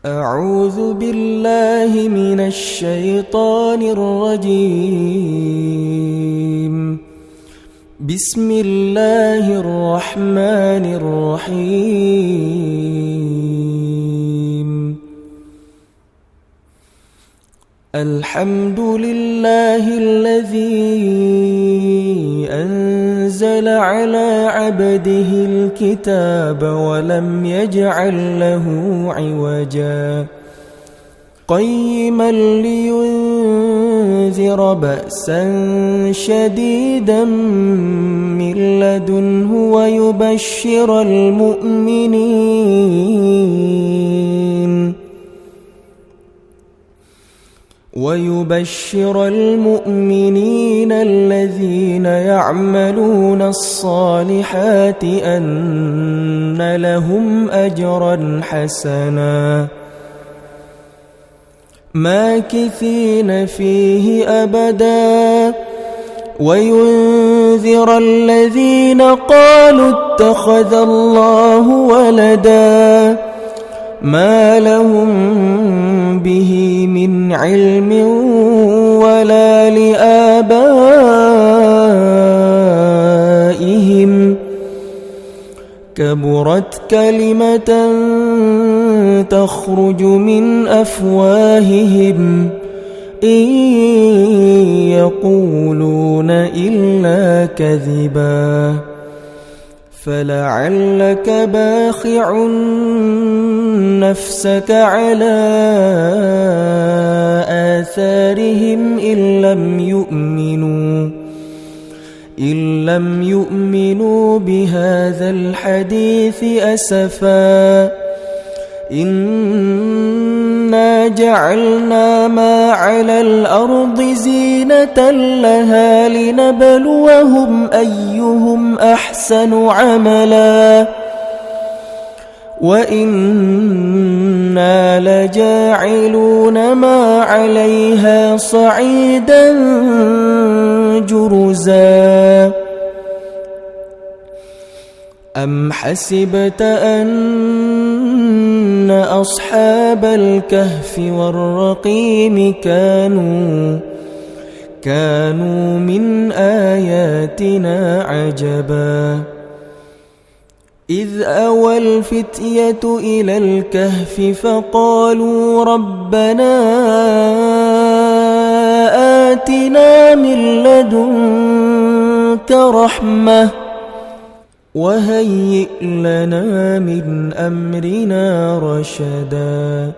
أعوذ بالله من الشيطان الرجيم. بسم الله الرحمن الرحيم. الحمد لله الذي أنزل على عبده الكتاب ولم يجعل له عوجا قيما لينذر بأسا شديدا من لدنه ويبشر المؤمنين الذين يعملون الصالحات أن لهم أجرا حسنا ماكثين فيه أبدا وينذر الذين قالوا اتخذ الله ولدا ما لهم به من علم ولا لآبائهم كبرت كلمة تخرج من أفواههم إن يقولون إلا كذبا فلعلك باخع نفسك على آثارهم إن لم يؤمنوا بهذا الحديث أسفا إنا جعلنا ما على الأرض زينة لها لنبلوهم أيهم أحسن عملا وإنا لجاعلون ما عليها صعيدا جرزا أم حسبت أن أصحاب الكهف والرقيم كانوا من آياتنا عجبا إذ أوى الفتية إلى الكهف فقالوا ربنا آتنا من لدنك رحمة وهيئ لنا من أمرنا رشدا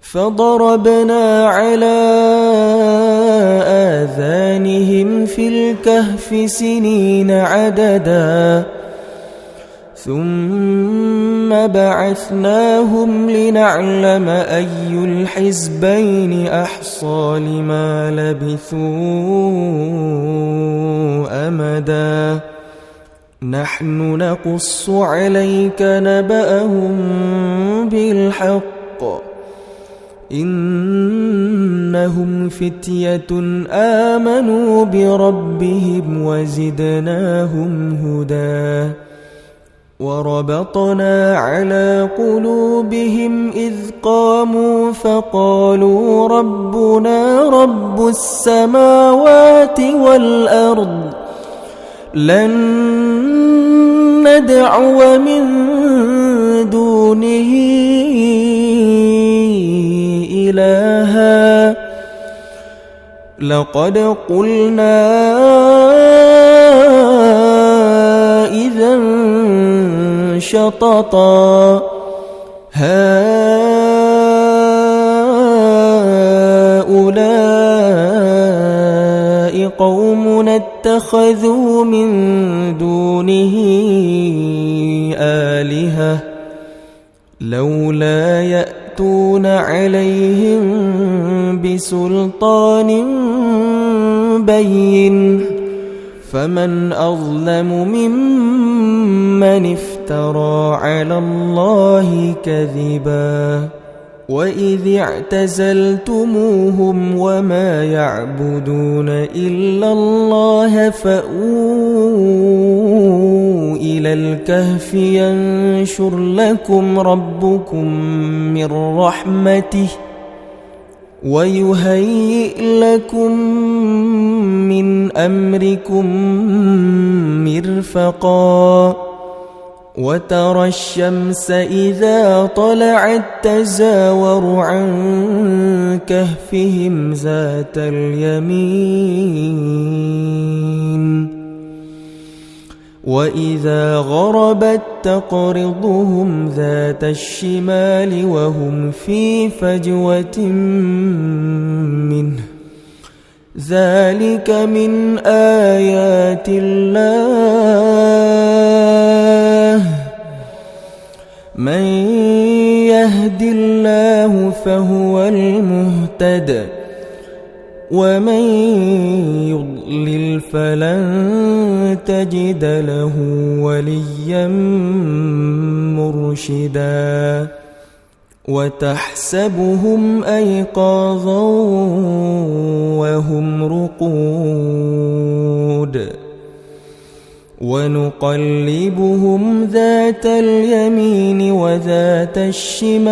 فضربنا على آذانهم في الكهف سنين عددا ثم بعثناهم لنعلم أي الحزبين أحصى لما لبثوا أمدا نحن نقص عليك نبأهم بالحق إنهم فتية آمنوا بربهم وزدناهم هدى وربطنا على قلوبهم إذ قاموا فقالوا ربنا رب السماوات والأرض لن ندعو من دونه إلها لقد قلنا إذا شططا هؤلاء قومنا اتخذوا من دونه آلهة لولا يأتون عليهم بسلطان بين فمن أظلم ممن افترى على الله كذبا وإذ اعتزلتموهم وما يعبدون إلا الله فأووا إلى الكهف ينشر لكم ربكم من رحمته ويهيئ لكم من أمركم مرفقا وترى الشمس إذا طلعت تزاور عن كهفهم ذات اليمين وإذا غربت تقرضهم ذات الشمال وهم في فجوة منه ذلك من آيات الله من يهد الله فهو المهتد ومن يضلل فلن تجد له وليا مرشدا وتحسبهم أيقاظا وهم رقود ونقلبهم ذات اليمين وذات الشمال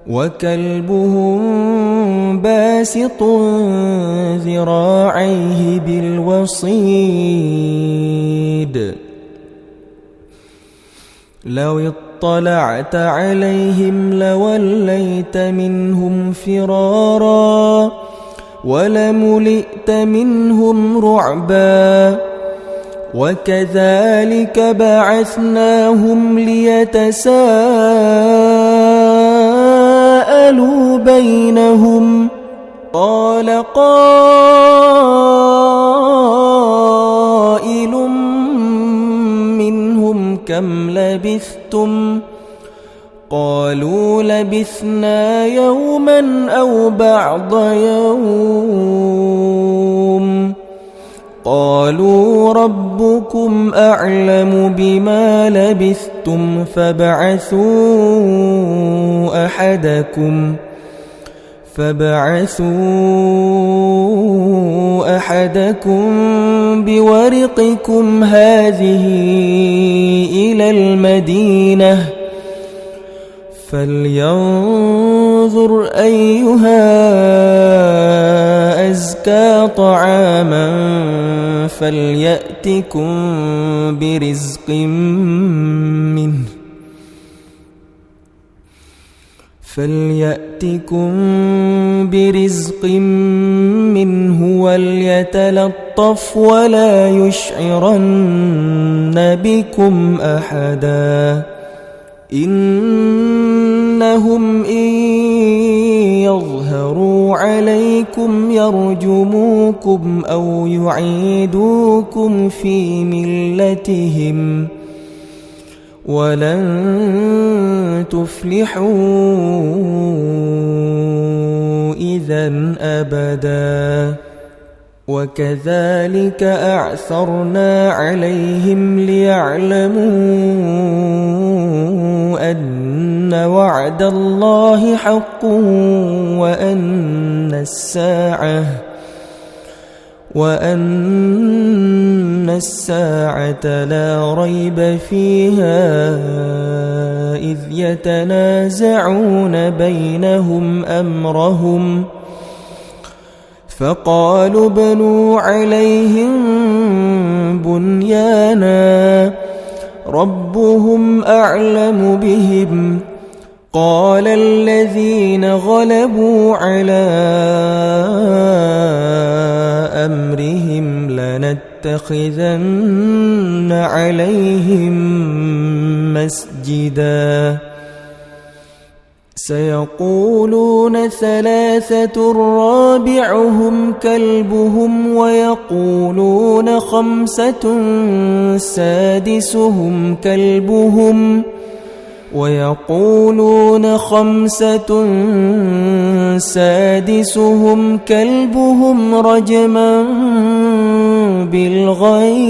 وكلبهم باسط ذراعيه بالوصيد لو اطلعت عليهم لوليت منهم فرارا ولملئت منهم رعبا وكذلك بعثناهم ليتساءلوا بينهم قال قائل منهم كم لبثتم قالوا لبثنا يوما أو بعض يوم قالوا ربكم أعلم بما لبثتم فابعثوا أحدكم بورقكم هذه إلى المدينة فلينظر أيها أزكى طعاما فليأتكم برزق منه وليتلطف ولا يشعرن بكم أحدا إنهم إن يظهروا عليكم يرجموكم أو يعيدوكم في ملتهم ولن تفلحوا إذن أبدا وكذلك أعثرنا عليهم ليعلموا أن وعد الله حق وأن الساعة لا ريب فيها إذ يتنازعون بينهم أمرهم فقالوا ابنوا عليهم بنيانا ربهم أعلم بهم قال الذين غلبوا على أمرهم لنتخذن عليهم مسجدا سيقولون ثلاثة رابعهم كلبهم ويقولون خمسة سادسهم كلبهم رجما بالغيب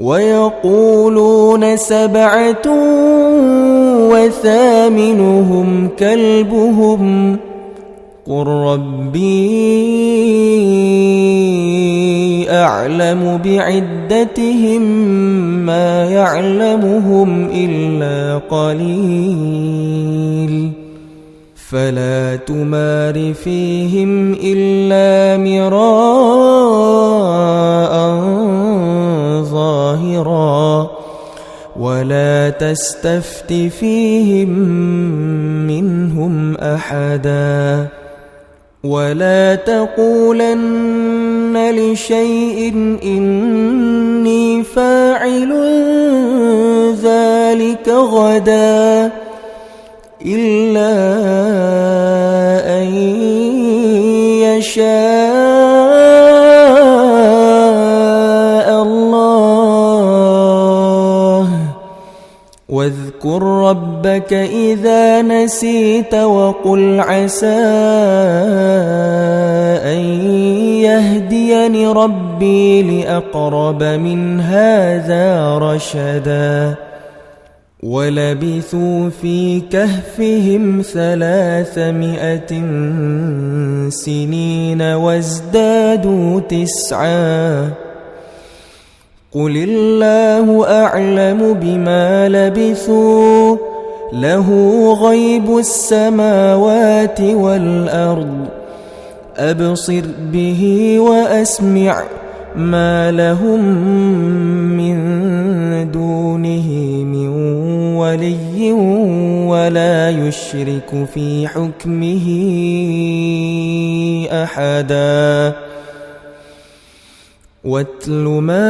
ويقولون 7 وثامنهم كلبهم قل ربي أعلم بعدتهم ما يعلمهم إلا قليل فلا تمار فيهم إلا مراء ظاهرا ولا تستفت فيهم منهم أحدا ولا تقولن لشيء إني فاعل ذلك غدا إلا أن يشاء الله واذكر ربك إذا نسيت وقل عسى أن يهديني ربي لأقرب من هذا رشدا ولبثوا في كهفهم 300 سنين وازدادوا 9 قل الله أعلم بما لبثوا له غيب السماوات والأرض أبصر به وأسمع ما لهم من دونه من ولي ولا يشرك في حكمه أحدا واتل ما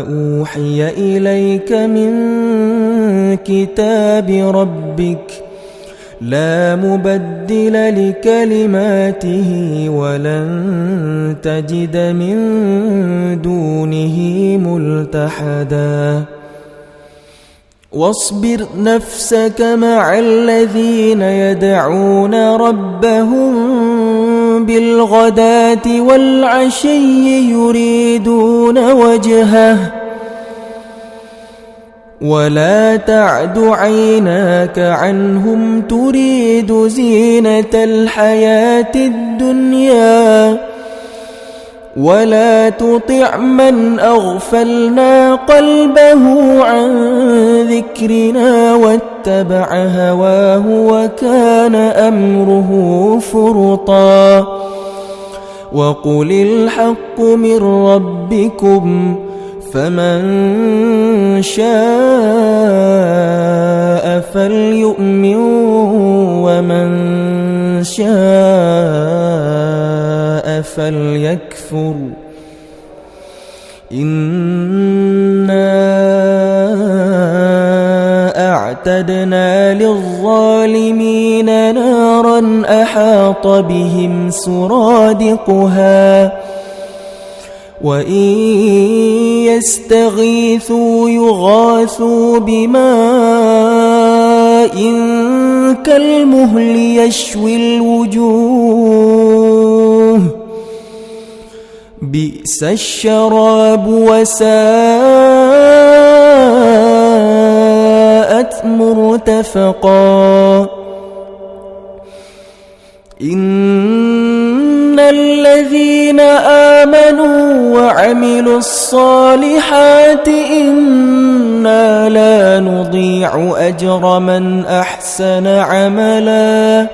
أوحي إليك من كتاب ربك لا مبدل لكلماته ولن تجد من دونه ملتحدا واصبر نفسك مع الذين يدعون ربهم بالغداة والعشي يريدون وجهه ولا تعد عيناك عنهم تريد زينة الحياة الدنيا ولا تطع من أغفلنا قلبه عن ذكرنا واتبع هواه وكان أمره فرطا وقل الحق من ربكم فمن شاء فليؤمن ومن شاء فليكفر إنا أعتدنا للظالمين نارا أحاط بهم سرادقها وإن يستغيثوا يغاثوا بماء كالمهل يشوي الوجوه بئس الشراب وساءت مرتفقا إن الذين آمنوا وعملوا الصالحات إنا لا نضيع أجر من أحسن عملا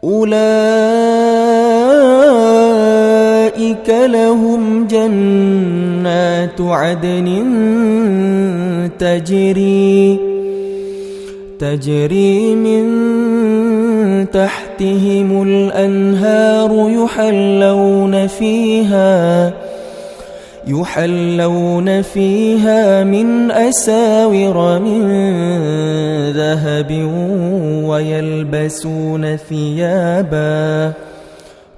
أولئك لهم جنات عدن تجري من تحتهم الأنهار يحلون فيها من أساور من ذهب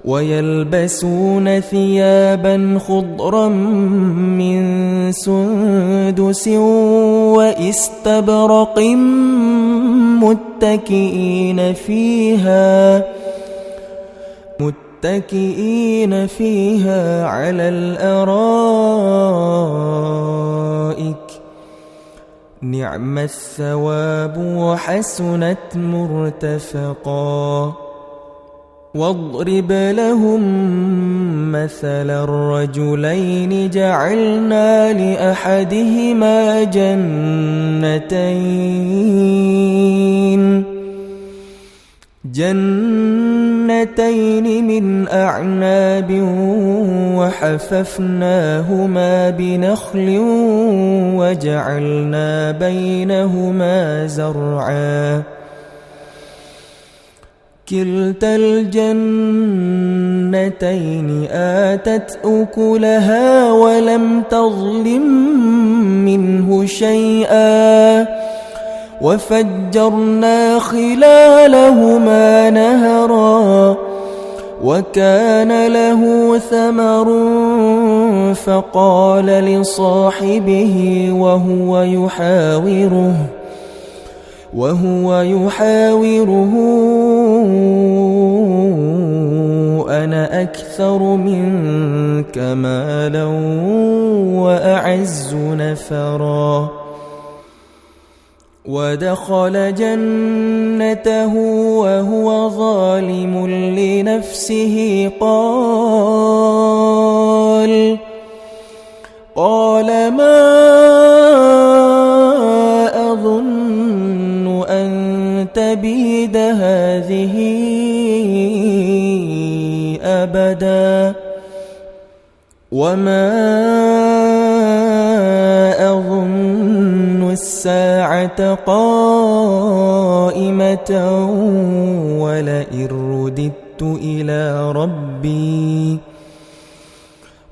ويلبسون ثيابا خضرا من سندس وإستبرق متكئين فيها على الأرائك نعم الثواب وحسنت مرتفقا واضرب لهم مثلا الرجلين جعلنا لأحدهما جنتين من أعناب وحففناهما بنخل وجعلنا بينهما زرعا كلتا الجنتين آتت أكلها ولم تظلم منه شيئا وفجرنا خلالهما نهرا وكان له ثمر فقال لصاحبه وهو يحاوره أنا أكثر منك مالا وأعز نفرا ودخل جنته وهو ظالم لنفسه قال ما أظن أن تبيد هذه أبدا وما أظن الساعة قائمة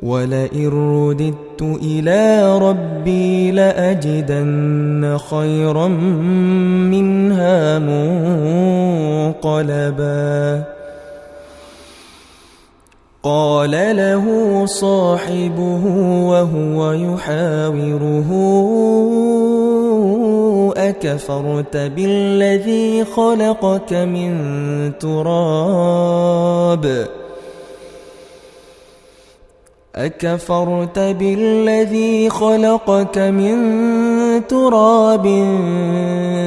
ولئن رددت إلى ربي لأجدن خيرا منها منقلبا قال له صاحبه وهو يحاوره أكفرت بالذي خلقك من تراب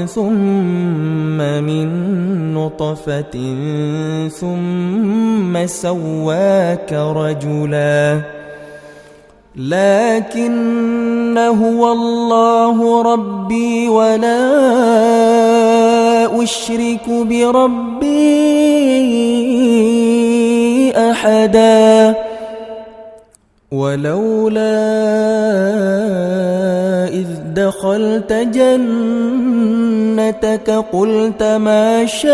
ثم من نطفة ثم سواك رجلا لكن هو الله ربي ولا أشرك بربي أحدا ولولا إذ دخلت جنتك قلت ما شاء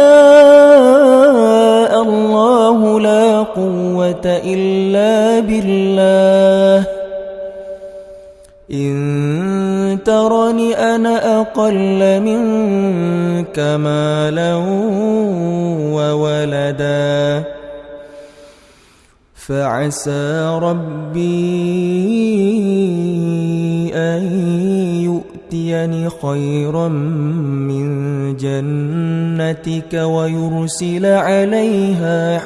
الله لا قوة إلا بالله إن ترني أنا أقل منك مالا وولدا فعسى ربي أن يؤتيني خيرا من جنتك ويرسل عليها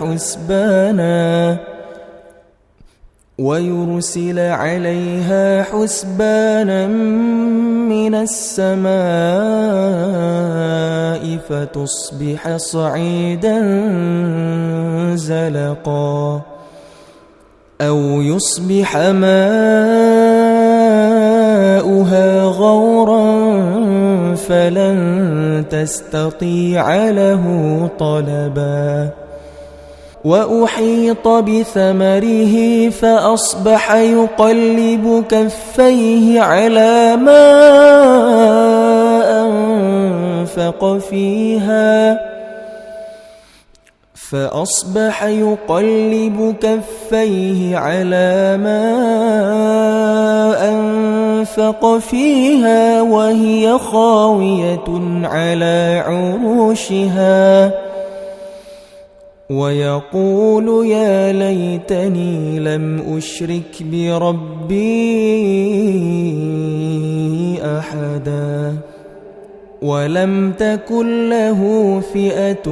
حسبانا من السماء فتصبح صعيدا زلقا أو يصبح ماؤها غورا فلن تستطيع له طلبا وأحيط بثمره فأصبح يقلب كفيه على ما أنفق فيها وهي خاوية على عروشها ويقول يا ليتني لم أشرك بربي أحدا ولم تكن له فئة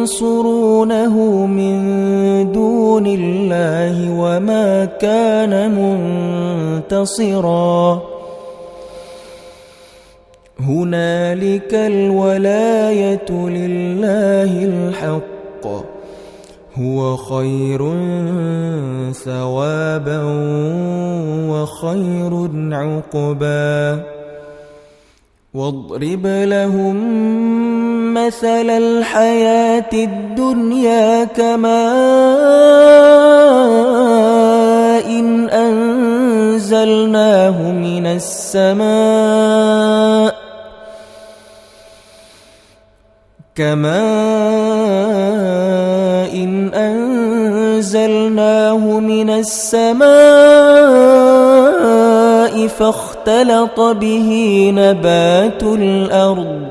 ينصرونه من دون الله وما كان منتصرا هنالك الولاية لله الحق هو خير ثوابا وخير عقبا واضرب لهم مثل الحياة الدنيا كماء إن أنزلناه من السماء فاختلط به نبات الأرض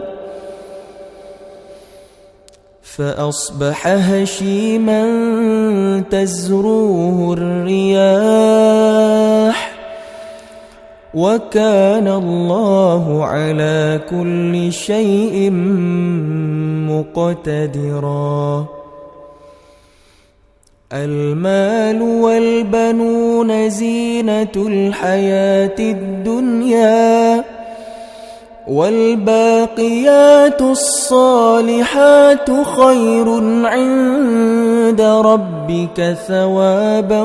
فأصبح هشيما تزروه الرياح وكان الله على كل شيء مقتدرا المال والبنون زينة الحياة الدنيا والباقيات الصالحات خير عند ربك ثوابا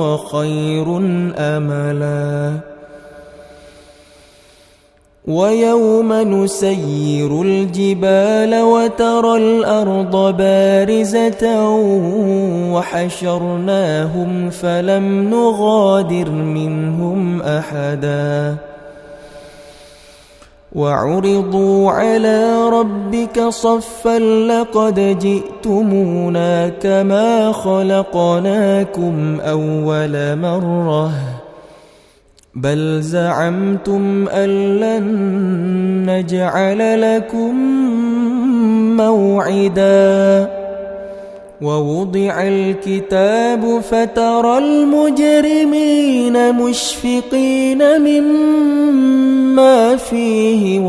وخير أملا ويوم نسير الجبال وترى الأرض بارزة وحشرناهم فلم نغادر منهم أحدا وعرضوا على ربك صفا لقد جئتمونا كما خلقناكم أول مرة بل زعمتم أن لن نجعل لكم موعدا ووضع الكتاب فترى المجرمين مشفقين مما فيه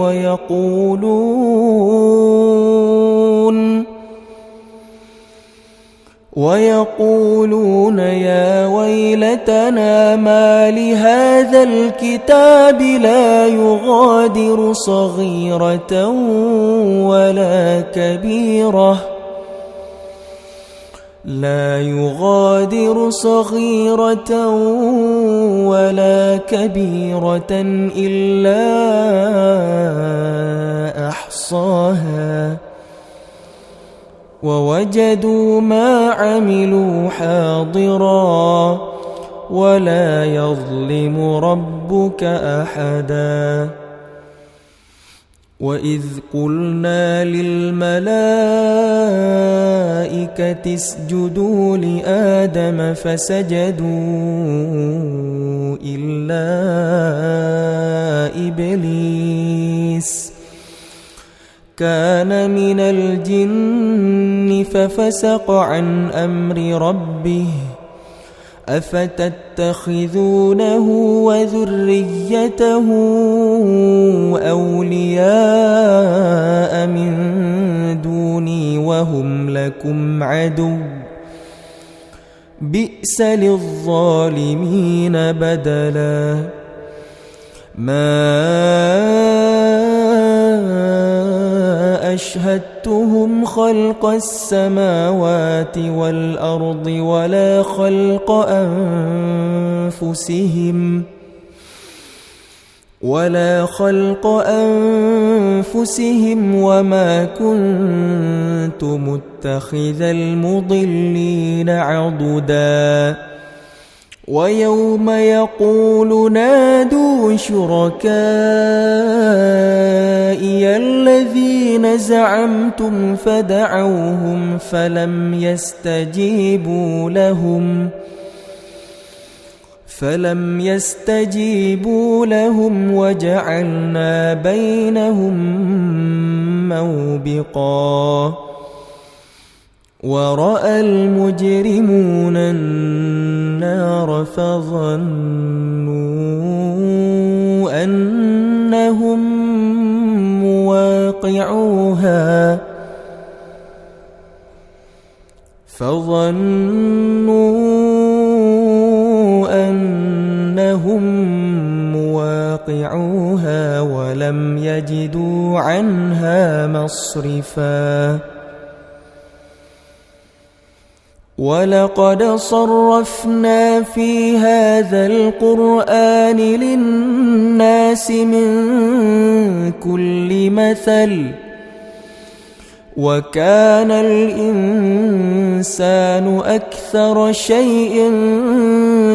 ويقولون يا ويلتنا ما لهذا الكتاب لا يغادر صغيرة ولا كبيرة إلا أحصاها ووجدوا ما عملوا حاضرا ولا يظلم ربك أحدا وإذ قلنا للملائكة اسجدوا لآدم فسجدوا إلا إبليس كان من الجن ففسق عن أمر ربه أفتتخذونه وذريته أولياء من دوني وهم لكم عدو بئس للظالمين بدلا ما أشهدتهم خلق السماوات والأرض ولا خلق أنفسهم وما كنت متخذ المضلين عضدا ويوم يقول نادوا شركائي الذين زعمتم فدعوهم فلم يستجيبوا لهم وجعلنا بينهم موبقا ورأى المجرمون النار فظنوا أنهم فظنوا أنهم مواقعوها ولم يجدوا عنها مصرفا ولقد صرفنا في هذا القرآن للناس من كل مثل وكان الإنسان أكثر شيء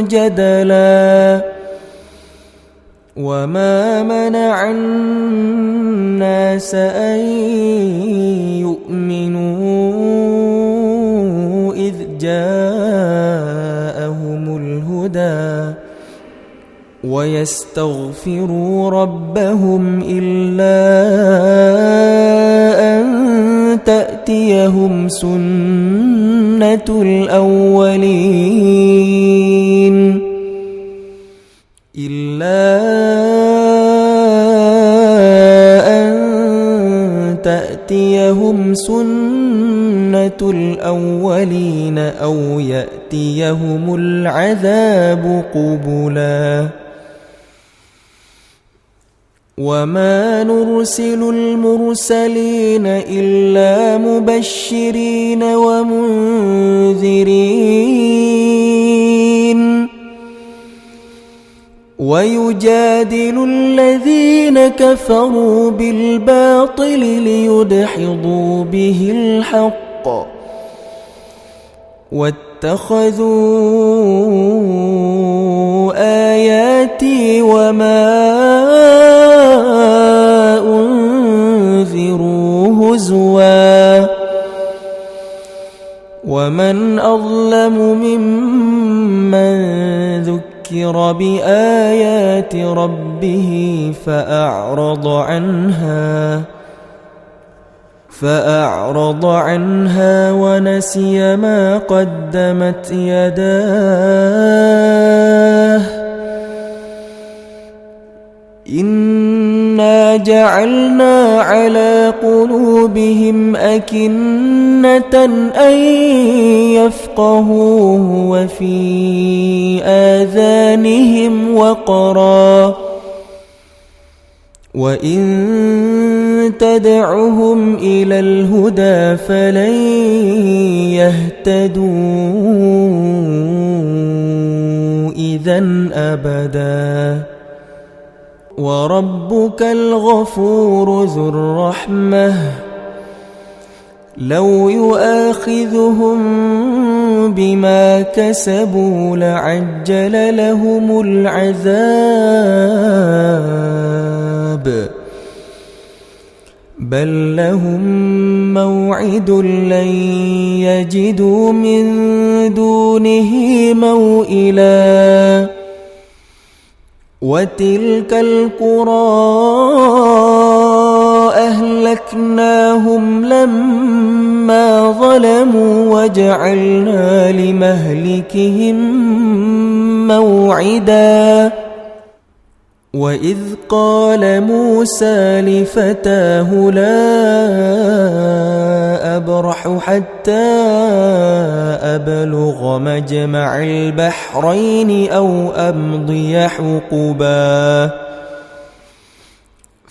جدلا وما منع الناس أن يؤمنوا إذ جاءهم الهدى ويستغفروا ربهم إلا أن تأتيهم سنة الأولين أو يأتيهم العذاب قبلا وما نرسل المرسلين إلا مبشرين ومنذرين ويجادل الذين كفروا بالباطل ليدحضوا به الحق واتخذوا آياتي وما أنذروا هزوا ومن أظلم ممن ذكر بآيات ربه فأعرض عنها ونسي ما قدمت يداه إنا جعلنا على قلوبهم أكنة أن يفقهوه وفي آذانهم وقرا وإن تدعهم إلى الهدى فلن يهتدوا إذن أبدا وربك الغفور ذو الرحمة لو يؤاخذهم بما كسبوا لعجل لهم العذاب بل لهم موعد لن يجدوا من دونه موئلا وتلك القرى أهلكناهم لما ظلموا وجعلنا لمهلكهم موعدا وإذ قال موسى لفتاه لا أبرح حتى أبلغ مجمع البحرين أو أمضي حقبا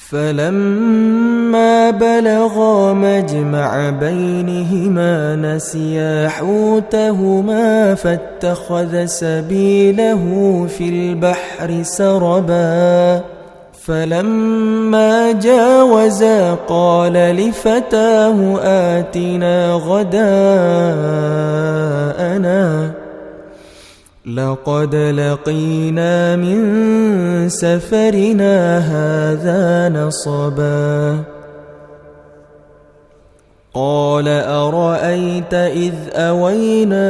فلما بلغا مجمع بينهما نسيا حوتهما فاتخذ سبيله في البحر سربا فلما جاوزا قال لفتاه آتنا غداءنا لقد لقينا من سفرنا هذا نصبا قال أرأيت إذ أوينا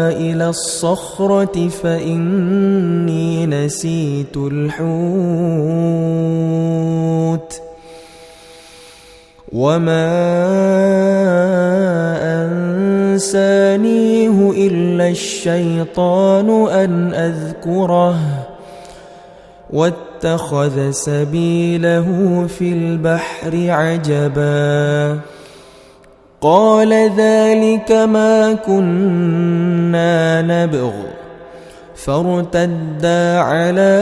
إلى الصخرة فإني نسيت الحوت وما أنسانيه إلا الشيطان أن أذكره واتخذ سبيله في البحر عجبا قال ذلك ما كنا نبغ فارتدا على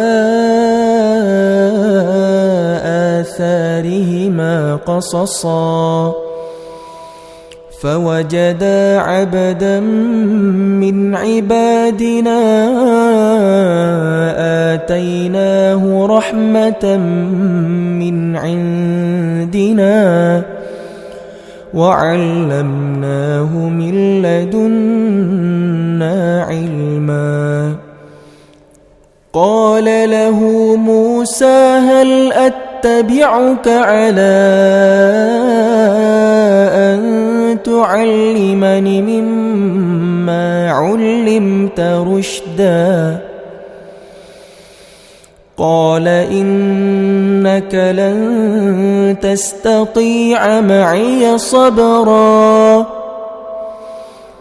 آثارهما قصصا فوجدا عبدا من عبادنا آتيناه رحمة من عندنا وعلمناه من لدنا علما قال له موسى هل أتبعك على أن تعلمني مما علمت رشدا قال إنك لن تستطيع معي صبرا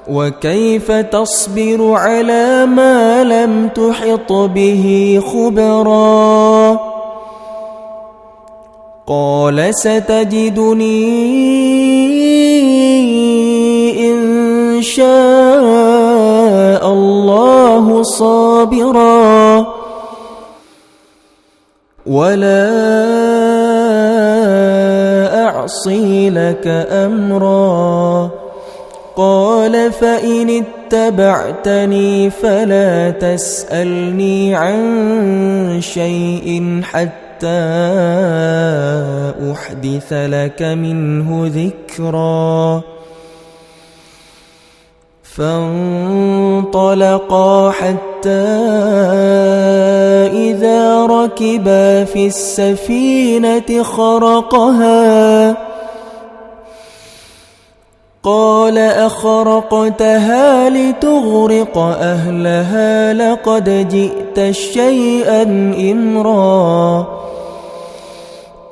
وكيف تصبر على ما لم تحط به خبرا قال ستجدني إن شاء الله صابرا ولا أعصي لك أمرا قال فإن اتبعتني فلا تسألني عن شيء حتى أحدث لك منه ذكرا فانطلقا حتى إذا ركبا في السفينة خرقها قال أخرقتها لتغرق أهلها لقد جئت شيئا إمرا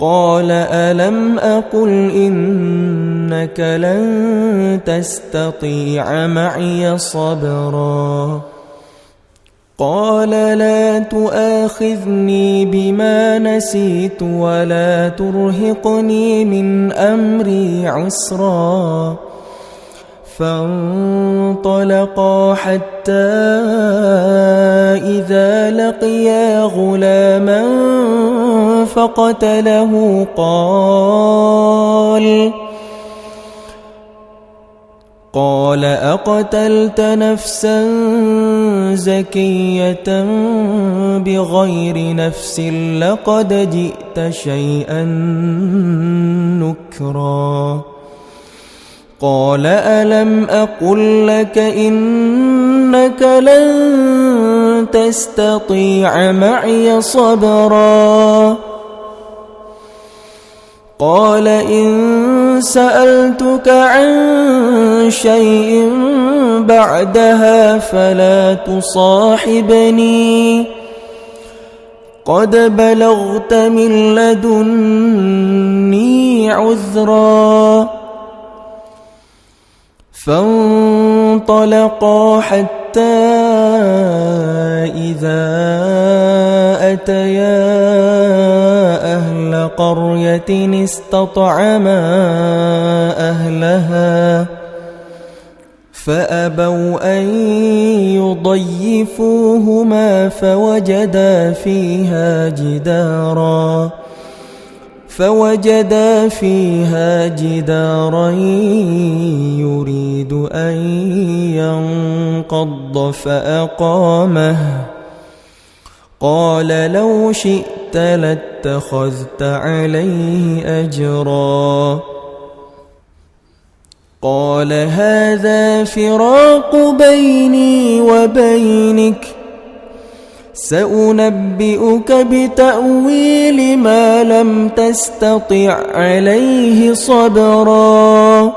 قال ألم أقل إنك لن تستطيع معي صبرا قال لا تؤاخذني بما نسيت ولا ترهقني من أمري عسرا فانطلقا حتى إذا لقيا غلاما فقتله قال أقتلت نفسا زكية بغير نفس لقد جئت شيئا نكرا قال ألم أقل لك إنك لن تستطيع معي صبرا قال إن سألتك عن شيء بعدها فلا تصاحبني قد بلغت من لدني عذرا فانطلقا حتى إذا أتيا أهل قرية استطعما أهلها فأبوا أن يضيفوهما فوجدا فيها جدارا يريد أن ينقض فأقامه قال لو شئت لاتخذت عليه أجرا قال هذا فراق بيني وبينك سأنبئك بتأويل ما لم تستطع عليه صبرا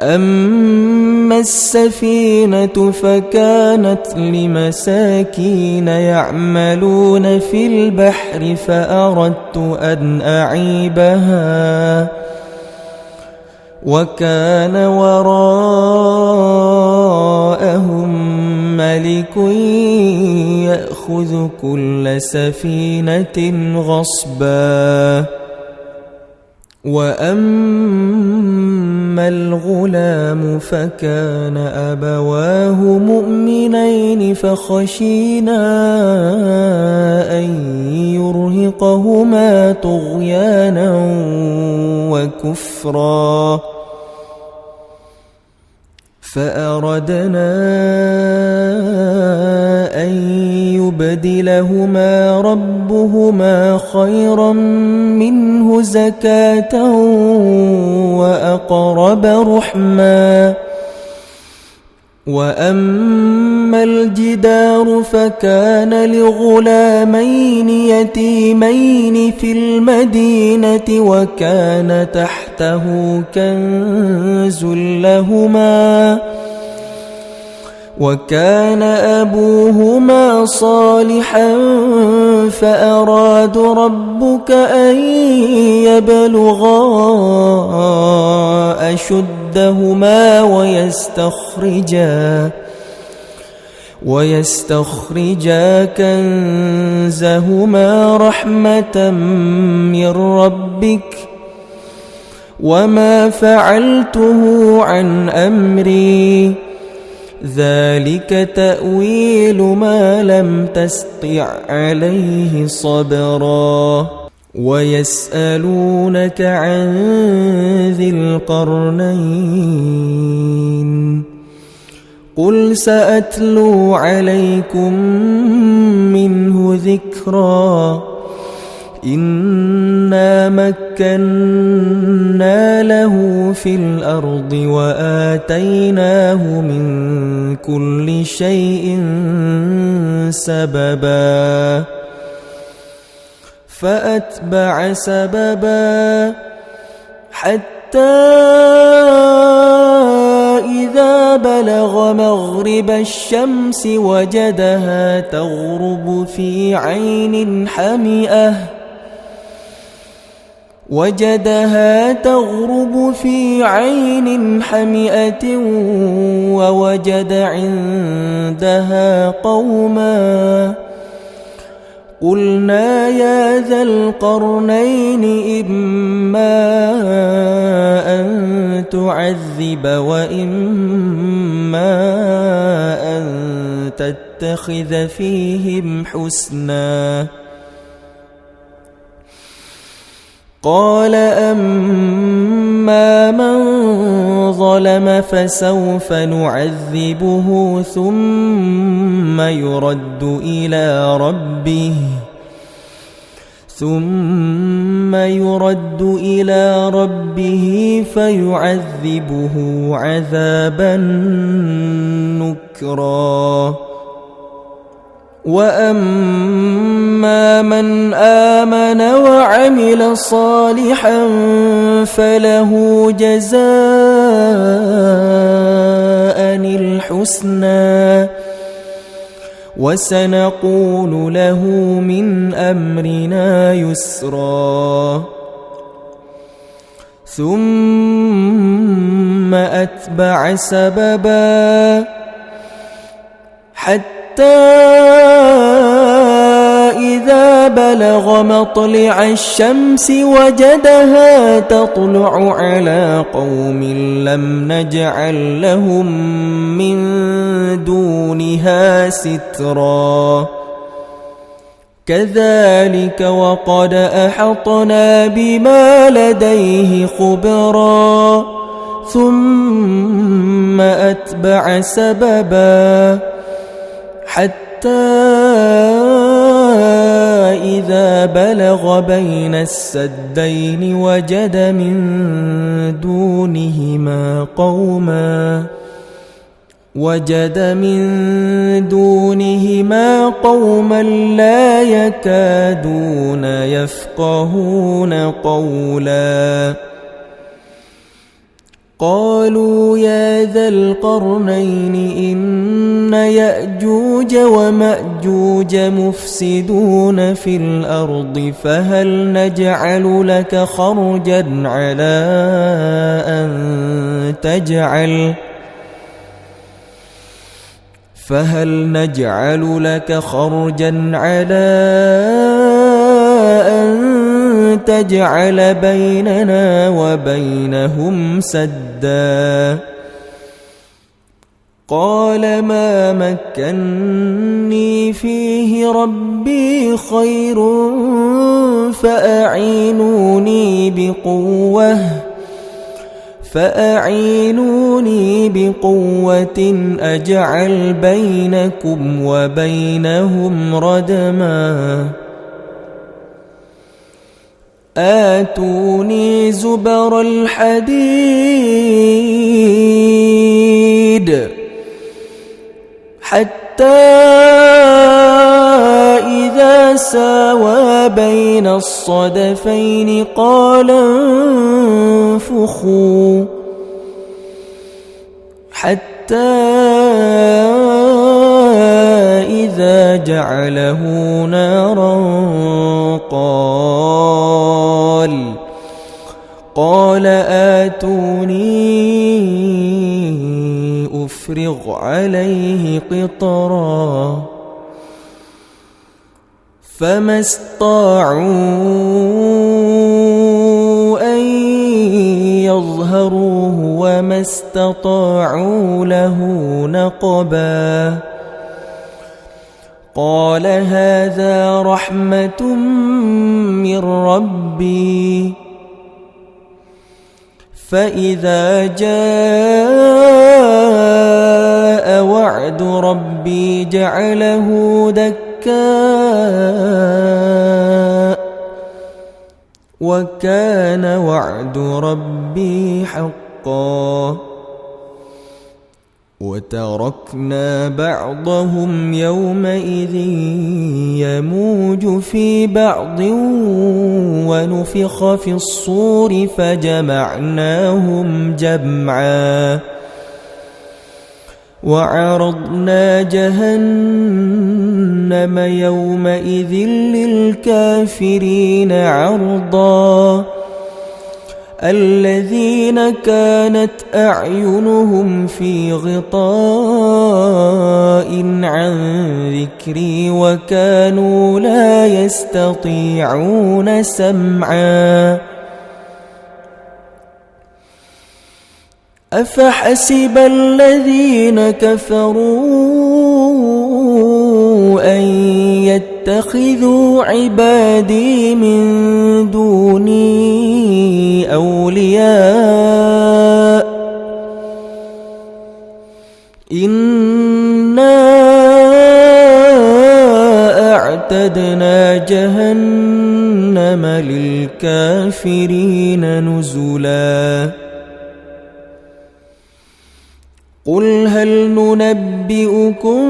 أما السفينة فكانت لمساكين يعملون في البحر فأردت أن أعيبها وكان وراءهم ملك يأخذ كل سفينة غصبا وأما الغلام فكان أبواه مؤمنين فخشينا أن يرهقهما طغيانا وكفرا فأردنا أن يبدلهما ربهما خيرا منه زكاة وأقرب رحما وأما الجدار فكان لغلامين يتيمين في المدينة وكان تحته كنز لهما وكان أبوهما صالحا فأراد ربك أن يبلغا أشدهما ويستخرجا كنزهما رحمة من ربك وما فعلته عن أمري ذلك تأويل ما لم تستطع عليه صبرا ويسألونك عن ذي القرنين قل سأتلو عليكم منه ذكرا إنا مكنا له في الأرض وآتيناه من كل شيء سببا فأتبع سببا حتى إذا بلغ مغرب الشمس وجدها تغرب في عين حمئة ووجد عندها قوما قلنا يا ذا القرنين إما أن تعذب وإما أن تتخذ فيهم حسنا قال أما من ظلم فسوف نعذبه ثم يرد إلى ربه فيعذبه عذابا نكرا وأما من آمن وعمل صالحا فله جزاء الحسنى وسنقول له من أمرنا يسرا ثم أتبع سببا حتى إذا بلغ مطلع الشمس وجدها تطلع على قوم لم نجعل لهم من دونها سترا كذلك وقد أحطنا بما لديه خبرا ثم أتبع سببا حتى إذا بلغ بين السدين وجد من دونهما قوما لا يكادون يفقهون قولا قالوا يا ذا القرنين إن يأجوج ومأجوج مفسدون في الأرض فهل نجعل لك خرجا على أن تجعل بيننا وبينهم سدا. قال ما مكني فيه ربي خير فأعينوني بقوة أجعل بينكم وبينهم ردما. آتوني زبر الحديد حتى إذا ساوى بين الصدفين قال انفخوا حتى إذا جعله نارا قال آتوني أفرغ عليه قطرا. فما استطاعوا أن يظهروه وما استطاعوا له نقبا. قال هذا رحمة من ربي فإذا جاء وعد ربي جعله دكاء وكان وعد ربي حقا. وتركنا بعضهم يومئذ يموج في بعض ونفخ في الصور فجمعناهم جمعا. وعرضنا جهنم يومئذ للكافرين عرضا. الذين كانت أعينهم في غطاء عن ذكري وكانوا لا يستطيعون سمعا. أفحسب الذين كفروا أن يتخذوا عبادي من دوني أولياء إنا أعتدنا جهنم للكافرين نزلا. قل هل ننبئكم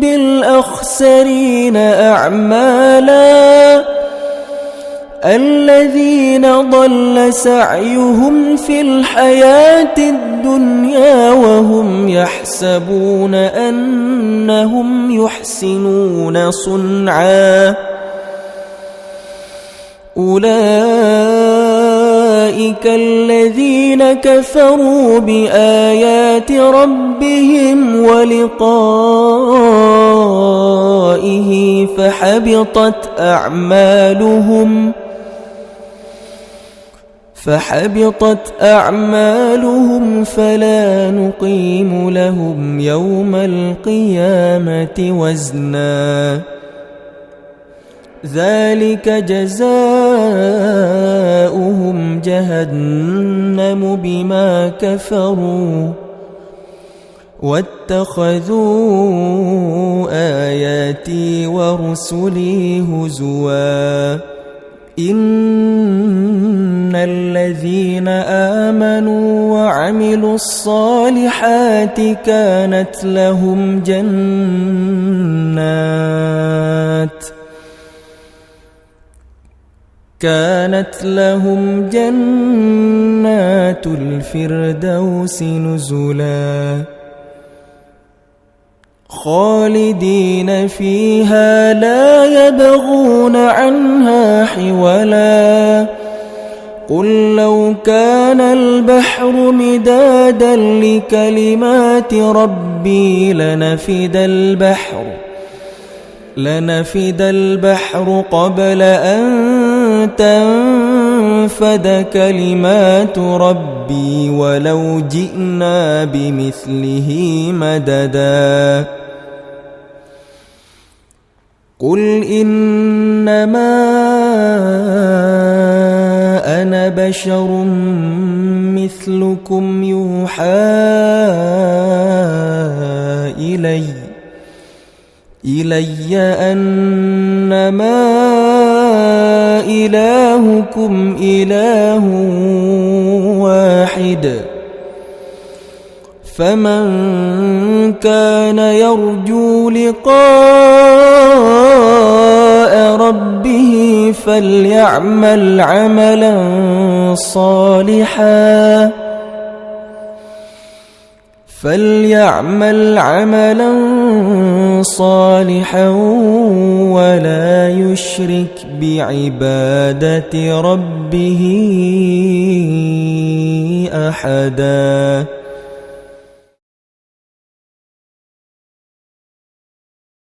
بالأخسرين أعمالا الذين ضل سعيهم في الحياة الدنيا وهم يحسبون أنهم يحسنون صنعا. أولئك الذين كفروا بآيات ربهم ولقائه فحبطت أعمالهم فلا نقيم لهم يوم القيامة وزنا. ذلك جزاؤهم جهنم بما كفروا واتخذوا آياتي ورسلي هزوا. إن الذين آمنوا وعملوا الصالحات كانت لهم جنات الفردوس نزلا خالدين فيها لا يبغون عنها حولا. قل لو كان البحر مدادا لكلمات ربي لنفد البحر قبل أن تنفد كلمات ربي ولو جئنا بمثله مددا قل إنما أنا بشر مثلكم يوحى إلي أنما إلهكم إله واحد فمن كان يرجو لقاء ربه فليعمل عملا صالحا ولا يشرك بعبادة ربه أحدا.